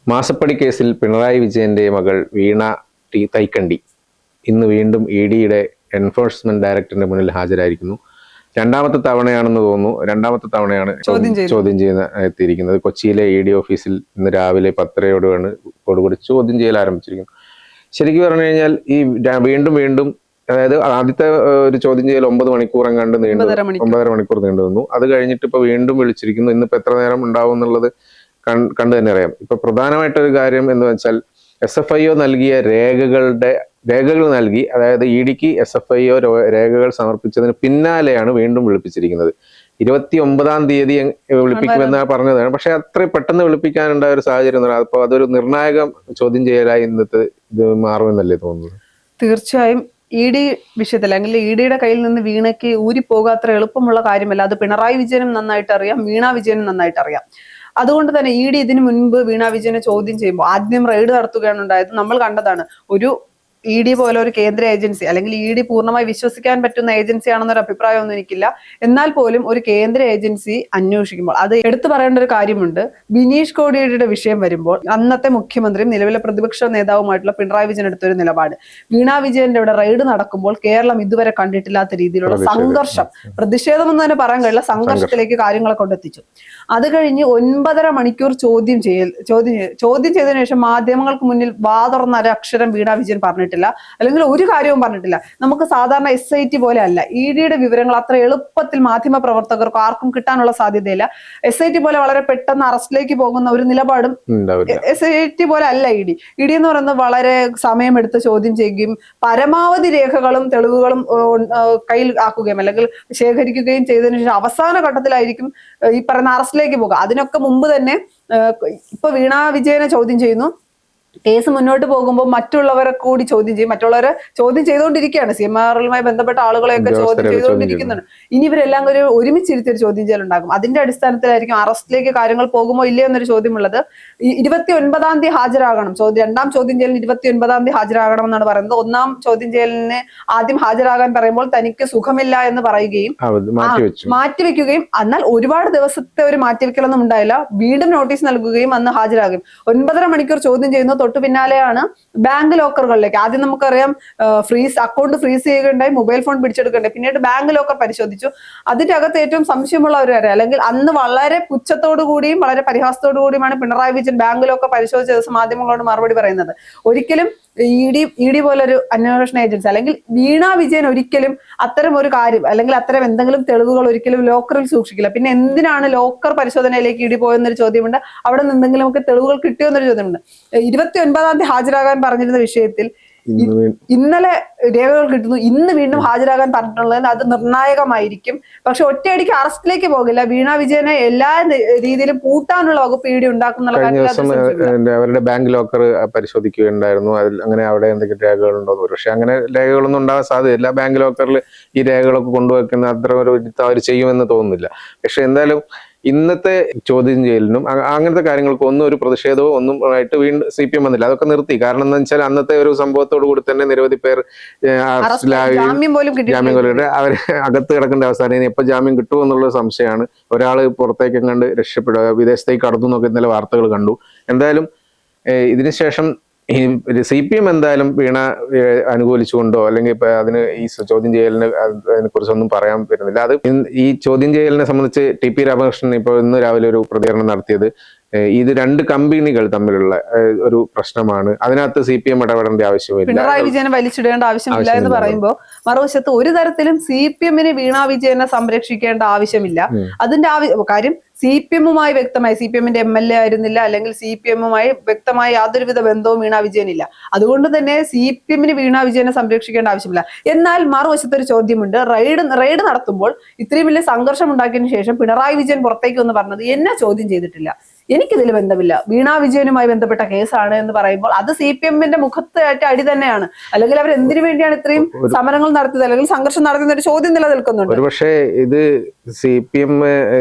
മാസപ്പടി കേസിൽ പിണറായി വിജയന്റെ മകൾ വീണ തൈക്കണ്ടി ഇന്ന് വീണ്ടും EDയുടെ എൻഫോഴ്സ്മെന്റ് ഡയറക്ടറിന്റെ മുന്നിൽ ഹാജരായിരിക്കുന്നു. രണ്ടാമത്തെ തവണയാണെന്ന് തോന്നുന്നു. രണ്ടാമത്തെ തവണയാണ് ചോദ്യം ചെയ്യുന്ന എത്തിയിരിക്കുന്നത്. കൊച്ചിയിലെ ED ഓഫീസിൽ ഇന്ന് രാവിലെ 10:30 ചോദ്യം ചെയ്യൽ ആരംഭിച്ചിരിക്കുന്നു. ശരിക്കും പറഞ്ഞു കഴിഞ്ഞാൽ ഈ വീണ്ടും അതായത് ആദ്യത്തെ ഒരു ചോദ്യം ചെയ്യൽ 9 മണിക്കൂർ എങ്ങാണ്ട് 9.5 മണിക്കൂർ നീണ്ടു നിന്നു. അത് കഴിഞ്ഞിട്ട് ഇപ്പൊ വീണ്ടും വിളിച്ചിരിക്കുന്നു. ഇന്നിപ്പോ എത്ര നേരം ഉണ്ടാവും എന്നുള്ളത് കണ്ടു തന്നെ അറിയാം. ഇപ്പൊ പ്രധാനമായിട്ടൊരു കാര്യം എന്ന് വെച്ചാൽ SFIO നൽകിയ രേഖകൾ നൽകി, അതായത് EDക്ക് SFIO രേഖകൾ സമർപ്പിച്ചതിന് പിന്നാലെയാണ് വീണ്ടും വിളിപ്പിച്ചിരിക്കുന്നത്. 29-ാം തീയതി വിളിപ്പിക്കുമെന്നാണ് പറഞ്ഞതാണ്. പക്ഷെ അത്ര പെട്ടെന്ന് വിളിപ്പിക്കാനുണ്ടായ ഒരു സാഹചര്യം അപ്പോൾ അതൊരു നിർണായക ചോദ്യം ചെയ്യലായി ഇന്നത്തെ ഇത് മാറുമെന്നല്ലേ തോന്നുന്നത്? തീർച്ചയായും ED വിഷയത്തിൽ അല്ലെങ്കിൽ EDയുടെ കയ്യിൽ നിന്ന് വീണയ്ക്ക് ഊരിപ്പോകാത്ര എളുപ്പമുള്ള കാര്യമല്ല. അത് പിണറായി വിജയനും നന്നായിട്ട് അറിയാം, വീണ വിജയനും നന്നായിട്ട് അറിയാം. അതുകൊണ്ട് തന്നെ ED ഇതിനു മുൻപ് വീണ വിജയനെ ചോദ്യം ചെയ്യുമ്പോൾ ആദ്യം റെയ്ഡ് നടത്തുകയാണ് ഉണ്ടായത്. നമ്മൾ കണ്ടതാണ്. ഒരു ED പോലെ ഒരു കേന്ദ്ര ഏജൻസി, അല്ലെങ്കിൽ ED പൂർണ്ണമായി വിശ്വസിക്കാൻ പറ്റുന്ന ഏജൻസി ആണെന്നൊരു അഭിപ്രായമൊന്നും എനിക്കില്ല. എന്നാൽ പോലും ഒരു കേന്ദ്ര ഏജൻസി അന്വേഷിക്കുമ്പോൾ അത് എടുത്തു പറയേണ്ട ഒരു കാര്യമുണ്ട്. ബിനീഷ് കോടിയേരിയുടെ വിഷയം വരുമ്പോൾ അന്നത്തെ മുഖ്യമന്ത്രിയും നിലവിലെ പ്രതിപക്ഷ നേതാവുമായിട്ടുള്ള പിണറായി വിജയൻ എടുത്തൊരു നിലപാട്, വീണ വിജയന്റെ ഇവിടെ റെയ്ഡ് നടക്കുമ്പോൾ കേരളം ഇതുവരെ കണ്ടിട്ടില്ലാത്ത രീതിയിലുള്ള സംഘർഷം, പ്രതിഷേധം എന്ന് തന്നെ പറയാൻ കഴിയില്ല, സംഘർഷത്തിലേക്ക് കാര്യങ്ങളെ കൊണ്ടെത്തിച്ചു. അത് കഴിഞ്ഞ് 9.5 മണിക്കൂർ ചോദ്യം ചെയ്തതിനു ശേഷം മാധ്യമങ്ങൾക്ക് മുന്നിൽ വാതുറന്ന ഒരക്ഷരം വീണ വിജയൻ പറഞ്ഞിട്ടില്ല, അല്ലെങ്കിൽ ഒരു കാര്യവും പറഞ്ഞിട്ടില്ല. നമുക്ക് സാധാരണ SIT പോലെ അല്ല. EDയുടെ വിവരങ്ങൾ അത്ര എളുപ്പത്തിൽ മാധ്യമ പ്രവർത്തകർക്ക് ആർക്കും കിട്ടാനുള്ള സാധ്യതയില്ല. SIT പോലെ വളരെ പെട്ടെന്ന് അറസ്റ്റിലേക്ക് പോകുന്ന ഒരു നിലപാടും SIT പോലെ അല്ല ED എന്ന് പറയുന്നത് വളരെ സമയമെടുത്ത് ചോദ്യം ചെയ്യുകയും പരമാവധി രേഖകളും തെളിവുകളും കയ്യിൽ ആക്കുകയും അല്ലെങ്കിൽ ശേഖരിക്കുകയും ചെയ്തതിനു ശേഷം അവസാന ഘട്ടത്തിലായിരിക്കും ഈ പറയുന്ന അറസ്റ്റിലേക്ക് പോകുക. അതിനൊക്കെ മുമ്പ് തന്നെ ഇപ്പൊ വീണ വിജയനെ ചോദ്യം ചെയ്യുന്നു. കേസ് മുന്നോട്ട് പോകുമ്പോൾ മറ്റുള്ളവരെ കൂടി ചോദ്യം ചെയ്യും. മറ്റുള്ളവരെ ചോദ്യം ചെയ്തുകൊണ്ടിരിക്കുകയാണ്. CMRലുമായി ബന്ധപ്പെട്ട ആളുകളെയൊക്കെ ചോദ്യം ചെയ്തുകൊണ്ടിരിക്കുന്നുണ്ട്. ഇനി ഇവരെല്ലാം ഒരുമിച്ചിരുത്തിയൊരു ചോദ്യം ചെയ്യലുണ്ടാകും. അതിന്റെ അടിസ്ഥാനത്തിലായിരിക്കും അറസ്റ്റിലേക്ക് കാര്യങ്ങൾ പോകുമോ ഇല്ലയോ എന്നൊരു ചോദ്യമുള്ളത്. 29-ാം തീയതി ഹാജരാകണം. രണ്ടാം ചോദ്യം ചെയ്യലിന് 29-ാം തീയതി ഹാജരാകണം എന്നാണ് പറയുന്നത്. ഒന്നാം ചോദ്യം ചെയ്യലിന് ആദ്യം ഹാജരാകാൻ പറയുമ്പോൾ തനിക്ക് സുഖമില്ല എന്ന് പറയുകയും മാറ്റിവെക്കുകയും, എന്നാൽ ഒരുപാട് ദിവസത്തെ ഒരു മാറ്റിവെക്കലൊന്നും ഉണ്ടായില്ല. വീണ്ടും നോട്ടീസ് നൽകുകയും അന്ന് ഹാജരാകും. 9.5 മണിക്കൂർ ചോദ്യം ചെയ്യുന്നു. തൊട്ടു പിന്നാലെയാണ് ബാങ്ക് ലോക്കറുകളിലേക്ക്. ആദ്യം നമുക്കറിയാം അക്കൗണ്ട് ഫ്രീസ് ചെയ്യുകയുണ്ടായി, മൊബൈൽ ഫോൺ പിടിച്ചെടുക്കണ്ടായി. പിന്നീട് ബാങ്ക് ലോക്കർ പരിശോധിച്ചു. അതിന്റെ അകത്ത് ഏറ്റവും സംശയമുള്ള ഒരു കാര്യം, അല്ലെങ്കിൽ അന്ന് വളരെ പുച്ഛത്തോടു കൂടിയും വളരെ പരിഹാസത്തോടു കൂടിയുമാണ് പിണറായി വിജയൻ ബാങ്ക് ലോക്കർ പരിശോധിച്ച ദിവസം മാധ്യമങ്ങളോട് മറുപടി പറയുന്നത്. ഒരിക്കലും ED പോലൊരു അന്വേഷണ ഏജൻസി അല്ലെങ്കിൽ വീണ വിജയൻ ഒരിക്കലും അത്തരം ഒരു കാര്യം അല്ലെങ്കിൽ അത്തരം എന്തെങ്കിലും തെളിവുകൾ ഒരിക്കലും ലോക്കറിൽ സൂക്ഷിക്കില്ല. പിന്നെ എന്തിനാണ് ലോക്കർ പരിശോധനയിലേക്ക് ED പോയെന്നൊരു ചോദ്യമുണ്ട്. അവിടെ നിന്ന് എന്തെങ്കിലും നമുക്ക് തെളിവുകൾ കിട്ടിയോ എന്നൊരു ചോദ്യമുണ്ട്. 29-ാം തീയതി ഹാജരാകാൻ പറഞ്ഞിരുന്ന വിഷയത്തിൽ ഇന്നലെ രേഖകൾ കിട്ടുന്നു. ഇന്ന് വീണ്ടും ഹാജരാകാൻ പറഞ്ഞിട്ടുള്ളത് അത് നിർണായകമായിരിക്കും. പക്ഷെ ഒറ്റയടിക്ക് അറസ്റ്റിലേക്ക് പോകില്ല. വീണ വിജയനെ എല്ലാ രീതിയിലും പൂട്ടാനുള്ള വകുപ്പ് ED ഉണ്ടാക്കുന്ന അവരുടെ ബാങ്ക് ലോക്കർ പരിശോധിക്കുകയുണ്ടായിരുന്നു. അതിൽ അങ്ങനെ അവിടെ എന്തെങ്കിലും രേഖകളുണ്ടോ? പക്ഷെ അങ്ങനെ രേഖകളൊന്നും ഉണ്ടാകാൻ സാധ്യതയില്ല. ബാങ്ക് ലോക്കറിൽ ഈ രേഖകളൊക്കെ കൊണ്ടുവെക്കുന്ന അത്ര ഒരു അവർ ചെയ്യുമെന്ന് തോന്നുന്നില്ല. പക്ഷെ എന്തായാലും ഇന്നത്തെ ചോദ്യം ചെയ്യലിനും അങ്ങനത്തെ കാര്യങ്ങൾക്ക് ഒന്നും ഒരു പ്രതിഷേധവും ഒന്നും ആയിട്ട് വീണ്ടും CPM വന്നില്ല. അതൊക്കെ നിർത്തി. കാരണം എന്താ വെച്ചാൽ അന്നത്തെ ഒരു സംഭവത്തോടു കൂടി തന്നെ നിരവധി പേർ ജാമ്യം കൊല്ലിട്ട് അവർ അകത്ത് കിടക്കേണ്ട അവസാനം എപ്പോൾ ജാമ്യം കിട്ടുമോ എന്നുള്ള സംശയമാണ്. ഒരാൾ പുറത്തേക്ക് കണ്ട് രക്ഷപ്പെടുക, വിദേശത്തേക്ക് കടന്നു എന്നൊക്കെ ഇന്നലെ വാർത്തകൾ കണ്ടു. എന്തായാലും ഇതിനുശേഷം CPM എന്തായാലും വീണ അനുകൂലിച്ചുകൊണ്ടോ അല്ലെങ്കിൽ ഇപ്പൊ അതിന് ഈ ചോദ്യം ചെയ്യലിനെ കുറിച്ചൊന്നും പറയാൻ പറ്റുന്നില്ല. അത് ഈ ചോദ്യം ചെയ്യലിനെ സംബന്ധിച്ച് TP രാമകൃഷ്ണൻ ഇപ്പോൾ ഇന്ന് രാവിലെ ഒരു പ്രതികരണം നടത്തിയത്, ഇത് രണ്ട് കമ്പനികൾ തമ്മിലുള്ള ഒരു പ്രശ്നമാണ്, അതിനകത്ത് CPM ഇടപെടേണ്ട ആവശ്യമില്ല, പിണറായി വിജയനെ വലിച്ചിടേണ്ട ആവശ്യമില്ല എന്ന് പറയുമ്പോൾ മറുവശത്ത് ഒരു തരത്തിലും CPMന് വീണ വിജയനെ സംരക്ഷിക്കേണ്ട ആവശ്യമില്ല. അതിന്റെ കാര്യം CPMുമായി വ്യക്തമായി, CPMന്റെ MLA ആയിരുന്നില്ല, അല്ലെങ്കിൽ CPMുമായി വ്യക്തമായി യാതൊരുവിധ ബന്ധവും വീണ വിജയനില്ല. അതുകൊണ്ട് തന്നെ CPMന് വീണ വിജയനെ സംരക്ഷിക്കേണ്ട ആവശ്യമില്ല. എന്നാൽ മറുവശത്ത് ഒരു ചോദ്യമുണ്ട്. റെയ്ഡ് നടത്തുമ്പോൾ ഇത്രയും വലിയ സംഘർഷം ഉണ്ടാക്കിയതിനു ശേഷം പിണറായി വിജയൻ പുറത്തേക്ക് വന്ന് പറഞ്ഞത് എന്നെ ചോദ്യം ചെയ്തിട്ടില്ല, എനിക്കിതിൽ ബന്ധമില്ല, വീണ വിജയനുമായി ബന്ധപ്പെട്ട കേസാണ് എന്ന് പറയുമ്പോൾ അത് CPMന്റെ മുഖത്തായിട്ട് അടി തന്നെയാണ്. അല്ലെങ്കിൽ അവർ എന്തിനു വേണ്ടിയാണ് ഇത്രയും സമരങ്ങൾ നടത്തിയത് അല്ലെങ്കിൽ സംഘർഷം നടത്തുന്ന ഒരു ചോദ്യം നിലനിൽക്കുന്നുണ്ട്. ഒരുപക്ഷെ ഇത് CPM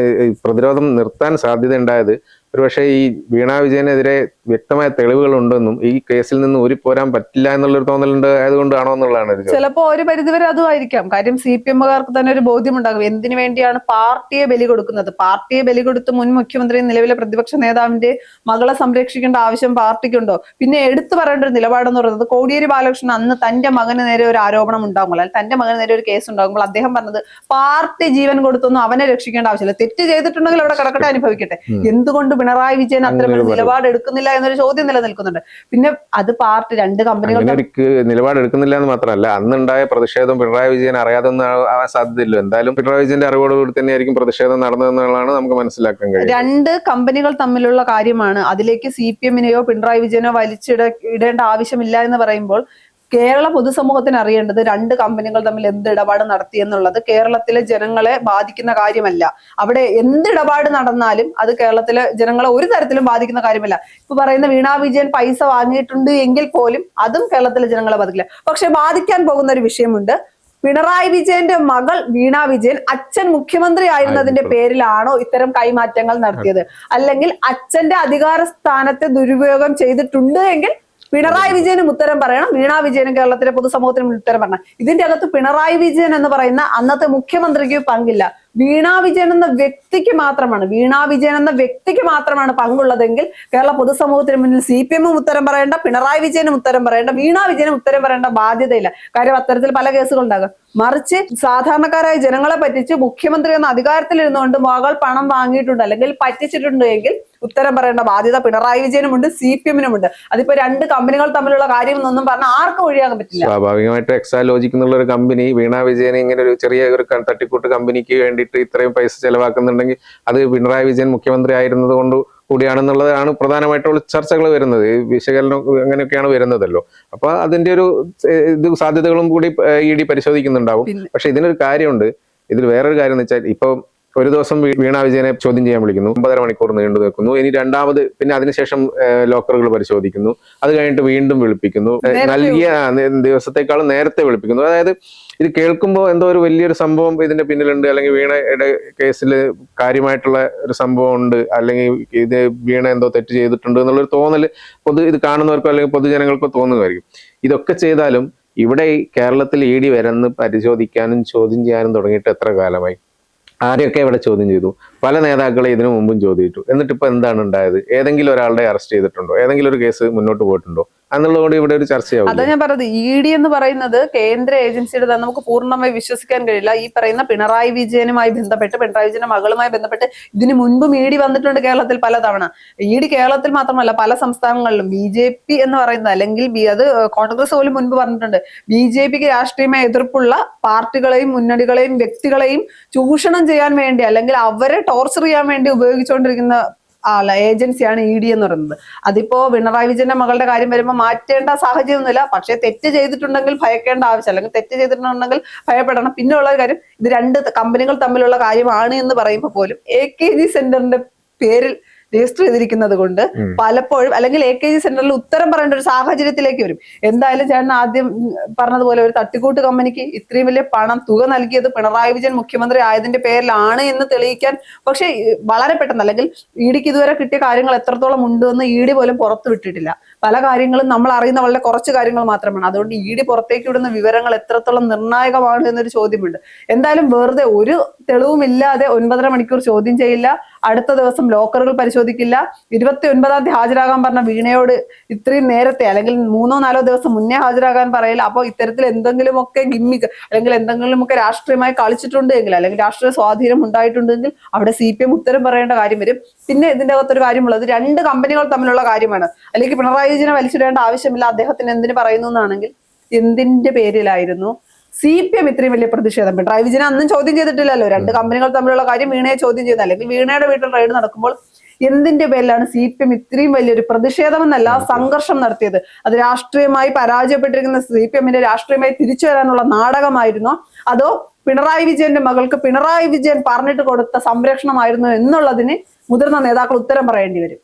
പ്രതിരോധം നിർത്താൻ സാധ്യത ഉണ്ടായത് ഒരുപക്ഷെ ഈ വീണ വിജയനെതിരെ വ്യക്തമായ തെളിവുകളുണ്ടെന്നും ഈ കേസിൽ നിന്ന് ഊരിപ്പോരാൻ പറ്റില്ല എന്നുള്ളൊരു തോന്നലുണ്ട് ആയതുകൊണ്ടാണോ എന്നുള്ളതാണ് ഒരു ചോദ്യം. ചിലപ്പോ ഒരു പരിധിവരെ അതുമായിരിക്കാം. കാര്യം CPM-കാർക്ക് തന്നെ ഒരു ബോധ്യമുണ്ടാകും എന്തിനു വേണ്ടിയാണ് പാർട്ടിയെ ബലി കൊടുക്കുന്നത്. പാർട്ടിയെ ബലി കൊടുത്ത് മുൻ മുഖ്യമന്ത്രി നിലവിലെ പ്രതിപക്ഷ നേതാവിന്റെ മകളെ സംരക്ഷിക്കേണ്ട ആവശ്യം പാർട്ടിക്കുണ്ടോ? പിന്നെ എടുത്തു പറയേണ്ട ഒരു നിലപാടെന്ന് പറയുന്നത് കോടിയേരി ബാലകൃഷ്ണൻ അന്ന് തന്റെ മകന് നേരെ ഒരു ആരോപണം ഉണ്ടാകുമ്പോൾ, അല്ലെങ്കിൽ തന്റെ മകന് നേരെ ഒരു കേസ് ഉണ്ടാകുമ്പോൾ അദ്ദേഹം പറഞ്ഞത് പാർട്ടി ജീവൻ കൊടുത്തൊന്നും അവനെ രക്ഷിക്കേണ്ട ആവശ്യമില്ല, തെറ്റ് ചെയ്തിട്ടുണ്ടെങ്കിൽ അവിടെ കിടക്കട്ടെ, അനുഭവിക്കട്ടെ. എന്തുകൊണ്ട് പിണറായി വിജയൻ അത്തരമൊരു നിലപാട് എടുക്കുന്നില്ല എന്നൊരു ചോദ്യം നിലനിൽക്കുന്നുണ്ട്. പിന്നെ അത് പാർട്ടി രണ്ട് കമ്പനികൾ നിലപാട് എടുക്കുന്നില്ല എന്ന് മാത്രമല്ല, അന്നുണ്ടായ പ്രതിഷേധം പിണറായി വിജയൻ അറിയാതൊന്നും ആവാൻ സാധ്യതയില്ല. എന്തായാലും പിണറായി വിജയന്റെ അറിവോടുകൂടി തന്നെയായിരിക്കും പ്രതിഷേധം നടന്നതെന്നുള്ളതാണ് നമുക്ക് മനസ്സിലാക്കാൻ കഴിയും. രണ്ട് കമ്പനികൾ തമ്മിലുള്ള കാര്യമാണ്. അതിലേക്ക് CPM-നെയോ പിണറായി വിജയനോ ഇടേണ്ട ആവശ്യമില്ല എന്ന് പറയുമ്പോൾ കേരള പൊതുസമൂഹത്തിന് അറിയേണ്ടത് രണ്ട് കമ്പനികൾ തമ്മിൽ എന്ത് ഇടപാട് നടത്തി എന്നുള്ളത് കേരളത്തിലെ ജനങ്ങളെ ബാധിക്കുന്ന കാര്യമല്ല. അവിടെ എന്ത് ഇടപാട് നടന്നാലും അത് കേരളത്തിലെ ജനങ്ങളെ ഒരു തരത്തിലും ബാധിക്കുന്ന കാര്യമല്ല. ഇപ്പൊ പറയുന്ന വീണ വിജയൻ പൈസ വാങ്ങിയിട്ടുണ്ട് എങ്കിൽ പോലും അതും കേരളത്തിലെ ജനങ്ങളെ ബാധിക്കില്ല. പക്ഷെ ബാധിക്കാൻ പോകുന്ന ഒരു വിഷയമുണ്ട്. പിണറായി വിജയന്റെ മകൾ വീണ വിജയൻ അച്ഛൻ മുഖ്യമന്ത്രി ആയിരുന്നതിന്റെ പേരിലാണോ ഇത്തരം കൈമാറ്റങ്ങൾ നടത്തിയത്, അല്ലെങ്കിൽ അച്ഛന്റെ അധികാര സ്ഥാനത്തെ ദുരുപയോഗം ചെയ്തിട്ടുണ്ട് എങ്കിൽ പിണറായി വിജയനും ഉത്തരം പറയണം, വീണ വിജയനും കേരളത്തിലെ പൊതുസമൂഹത്തിനും ഉത്തരം പറയണം. ഇതിന്റെ അകത്ത് പിണറായി വിജയൻ എന്ന് പറയുന്ന അന്നത്തെ മുഖ്യമന്ത്രിക്ക് പങ്കില്ല. വീണ വിജയൻ എന്ന വ്യക്തിക്ക് മാത്രമാണ് പങ്കുള്ളതെങ്കിൽ കേരള പൊതുസമൂഹത്തിന് മുന്നിൽ CPM-ഉം ഉത്തരം പറയേണ്ട, പിണറായി വിജയനും ഉത്തരം പറയേണ്ട, വീണ വിജയനും ഉത്തരം പറയേണ്ട ബാധ്യതയില്ല. കാര്യം അത്തരത്തിൽ പല കേസുകൾ ഉണ്ടാകും. മറിച്ച് സാധാരണക്കാരായ ജനങ്ങളെ പറ്റിച്ച് മുഖ്യമന്ത്രി എന്ന അധികാരത്തിലിരുന്നുകൊണ്ട് മകൾ പണം വാങ്ങിയിട്ടുണ്ട് അല്ലെങ്കിൽ പറ്റിച്ചിട്ടുണ്ട് എങ്കിൽ ഉത്തരം പറയേണ്ട ബാധ്യത പിണറായി വിജയനുമുണ്ട്, CPM-നുമുണ്ട്. അതിപ്പോ രണ്ട് കമ്പനികൾ തമ്മിലുള്ള കാര്യം എന്നൊന്നും പറഞ്ഞാൽ ആർക്കും ഒഴിയാക്കാൻ പറ്റില്ല. സ്വാഭാവികമായിട്ട് എക്സാലോജിക് എന്നുള്ള ഒരു കമ്പനി വീണ വിജയനെ ഇങ്ങനെ ഒരു ചെറിയ ഒരു തട്ടിക്കൂട്ട് കമ്പനിക്ക് വേണ്ടിയിട്ട് ഇത്രയും പൈസ ചെലവാക്കുന്നുണ്ടെങ്കിൽ അത് പിണറായി വിജയൻ മുഖ്യമന്ത്രി ആയിരുന്നത് കൊണ്ട് കൂടിയാണെന്നുള്ളതാണ് പ്രധാനമായിട്ടുള്ള ചർച്ചകൾ വരുന്നത്. വിശകലനം അങ്ങനെയൊക്കെയാണ് വരുന്നതല്ലോ. അപ്പൊ അതിന്റെ ഒരു ഇത് സാധ്യതകളും കൂടി ED പരിശോധിക്കുന്നുണ്ടാവും. പക്ഷെ ഇതിനൊരു കാര്യമുണ്ട്. ഇതിൽ വേറൊരു കാര്യം എന്ന് വെച്ചാൽ, ഇപ്പൊ ഒരു ദിവസം വീണ വിജയനെ ചോദ്യം ചെയ്യാൻ വിളിക്കുന്നു, 9.5 മണിക്കൂർ നീണ്ടു നിൽക്കുന്നു. ഇനി രണ്ടാമത് പിന്നെ അതിനുശേഷം ലോക്കറുകൾ പരിശോധിക്കുന്നു. അത് കഴിഞ്ഞിട്ട് വീണ്ടും വിളിപ്പിക്കുന്നു, നൽകിയ ദിവസത്തെക്കാളും നേരത്തെ വിളിപ്പിക്കുന്നു. അതായത് ഇത് കേൾക്കുമ്പോൾ എന്തോ ഒരു വലിയൊരു സംഭവം ഇതിന്റെ പിന്നിലുണ്ട്, അല്ലെങ്കിൽ വീണയുടെ കേസിൽ കാര്യമായിട്ടുള്ള ഒരു സംഭവം ഉണ്ട്, അല്ലെങ്കിൽ ഇത് വീണ എന്തോ തെറ്റ് ചെയ്തിട്ടുണ്ട് എന്നുള്ളൊരു തോന്നൽ ഇത് കാണുന്നവർക്കോ അല്ലെങ്കിൽ പൊതുജനങ്ങൾക്കോ തോന്നുമായിരിക്കും. ഇതൊക്കെ ചെയ്താലും ഇവിടെ കേരളത്തിൽ ED വരുന്ന് പരിശോധിക്കാനും ചോദ്യം ചെയ്യാനും തുടങ്ങിയിട്ട് എത്ര കാലമായി? ആരെയൊക്കെ ഇവിടെ ചോദ്യം ചെയ്തു? പല നേതാക്കളെ ഇതിനു മുമ്പും ചോദ്യം ചെയ്തു. എന്നിട്ട് ഇപ്പൊ എന്താണ് ഉണ്ടായത്? ഏതെങ്കിലും ഒരാളുടെ അറസ്റ്റ് ചെയ്തിട്ടുണ്ടോ? ഏതെങ്കിലും ഒരു കേസ് മുന്നോട്ട് പോയിട്ടുണ്ടോ എന്നുള്ളതുകൊണ്ട് ഇവിടെ ഒരു ചർച്ചയാവും. അതാ ഞാൻ പറഞ്ഞത്, ED എന്ന് പറയുന്നത് കേന്ദ്ര ഏജൻസിയുടെ നമുക്ക് പൂർണ്ണമായി വിശ്വസിക്കാൻ കഴിയില്ല. ഈ പറയുന്ന പിണറായി വിജയനുമായി ബന്ധപ്പെട്ട്, പിണറായി വിജയന്റെ മകളുമായി ബന്ധപ്പെട്ട് ഇതിനു മുൻപും ED വന്നിട്ടുണ്ട് കേരളത്തിൽ പലതവണ. ED കേരളത്തിൽ മാത്രമല്ല പല സംസ്ഥാനങ്ങളിലും BJP എന്ന് പറയുന്നത്, അല്ലെങ്കിൽ അത് കോൺഗ്രസ് പോലും മുൻപ് പറഞ്ഞിട്ടുണ്ട്, BJPക്ക് രാഷ്ട്രീയമായ എതിർപ്പുള്ള പാർട്ടികളെയും മുന്നണികളെയും വ്യക്തികളെയും ചൂഷണം ചെയ്യാൻ വേണ്ടി അല്ലെങ്കിൽ അവരെ ടോർച്ചർ ചെയ്യാൻ വേണ്ടി ഉപയോഗിച്ചുകൊണ്ടിരിക്കുന്ന ഏജൻസിയാണ് ED എന്ന് പറയുന്നത്. അതിപ്പോ പിണറായി വിജയന്റെ മകളുടെ കാര്യം വരുമ്പോൾ മാറ്റേണ്ട സാഹചര്യമൊന്നുമില്ല. പക്ഷെ തെറ്റ് ചെയ്തിട്ടുണ്ടെങ്കിൽ ഭയക്കേണ്ട ആവശ്യം, അല്ലെങ്കിൽ തെറ്റ് ചെയ്തിട്ടുണ്ടെങ്കിൽ ഭയപ്പെടണം. പിന്നെ ഉള്ള ഒരു കാര്യം, ഇത് രണ്ട് കമ്പനികൾ തമ്മിലുള്ള കാര്യമാണ് എന്ന് പറയുമ്പോൾ പോലും AKG സെന്ററിന്റെ പേരിൽ രജിസ്റ്റർ ചെയ്തിരിക്കുന്നത് കൊണ്ട് പലപ്പോഴും, അല്ലെങ്കിൽ AKG സെന്ററിൽ ഉത്തരം പറയേണ്ട ഒരു സാഹചര്യത്തിലേക്ക് വരും. എന്തായാലും ചേട്ടൻ ആദ്യം പറഞ്ഞതുപോലെ ഒരു തട്ടിക്കൂട്ട് കമ്പനിക്ക് ഇത്രയും വലിയ തുക നൽകിയത് പിണറായി വിജയൻ മുഖ്യമന്ത്രി ആയതിന്റെ പേരിലാണ് എന്ന് തെളിയിക്കാൻ പക്ഷെ വളരെ പെട്ടെന്ന്, അല്ലെങ്കിൽ EDക്ക് ഇതുവരെ കിട്ടിയ കാര്യങ്ങൾ എത്രത്തോളം ഉണ്ട് എന്ന് ED പോലും പുറത്തു വിട്ടിട്ടില്ല. പല കാര്യങ്ങളും നമ്മൾ അറിയുന്ന വളരെ കുറച്ച് കാര്യങ്ങൾ മാത്രമാണ്. അതുകൊണ്ട് ED പുറത്തേക്ക് വിടുന്ന വിവരങ്ങൾ എത്രത്തോളം നിർണായകമാണ് എന്നൊരു ചോദ്യമുണ്ട്. എന്തായാലും വെറുതെ ഒരു തെളിവുമില്ലാതെ 9.5 മണിക്കൂർ ചോദ്യം ചെയ്യില്ല. അടുത്ത ദിവസം ലോക്കറുകൾ പരിശോധിക്കില്ല. 29-ാം തീയതി ഹാജരാകാൻ പറഞ്ഞ വീണയോട് ഇത്രയും നേരത്തെ, അല്ലെങ്കിൽ 3-4 ദിവസം മുന്നേ ഹാജരാകാൻ പറയില്ല. അപ്പോൾ ഇത്തരത്തിൽ എന്തെങ്കിലുമൊക്കെ ഗിമ്മിക്ക്, അല്ലെങ്കിൽ എന്തെങ്കിലുമൊക്കെ രാഷ്ട്രീയമായി കളിച്ചിട്ടുണ്ടെങ്കിൽ, അല്ലെങ്കിൽ രാഷ്ട്രീയ സ്വാധീനം ഉണ്ടായിട്ടുണ്ടെങ്കിൽ അവിടെ CPM ഉത്തരം പറയേണ്ട കാര്യം വരും. പിന്നെ ഇതിന്റെ അകത്തൊരു കാര്യമുള്ളത്, രണ്ട് കമ്പനികൾ തമ്മിലുള്ള കാര്യമാണ്. അല്ലെങ്കിൽ പിണറായി വിജയനെ വലിച്ചിടേണ്ട ആവശ്യമില്ല, അദ്ദേഹത്തിന് എന്തിനു പറയുന്നു എന്നാണെങ്കിൽ എന്തിന്റെ പേരിലായിരുന്നു CPM ഇത്രയും വലിയ പ്രതിഷേധം? പിണറായി വിജയനെ അന്നും ചോദ്യം ചെയ്തിട്ടില്ലല്ലോ. രണ്ട് കമ്പനികൾ തമ്മിലുള്ള കാര്യം വീണയെ ചോദ്യം ചെയ്ത, അല്ലെങ്കിൽ വീണയുടെ വീട്ടിൽ റെയ്ഡ് നടക്കുമ്പോൾ എന്തിന്റെ പേരിലാണ് CPM ഇത്രയും വലിയൊരു പ്രതിഷേധമെന്നല്ല സംഘർഷം നടത്തിയത്? അത് രാഷ്ട്രീയമായി പരാജയപ്പെട്ടിരിക്കുന്ന CPM-ന്റെ രാഷ്ട്രീയമായി തിരിച്ചു വരാനുള്ള നാടകമായിരുന്നോ, അതോ പിണറായി വിജയന്റെ മകൾക്ക് പിണറായി വിജയൻ പറഞ്ഞിട്ട് കൊടുത്ത സംരക്ഷണമായിരുന്നു എന്നുള്ളതിന് മുതിർന്ന നേതാക്കൾ ഉത്തരം പറയേണ്ടി വരും.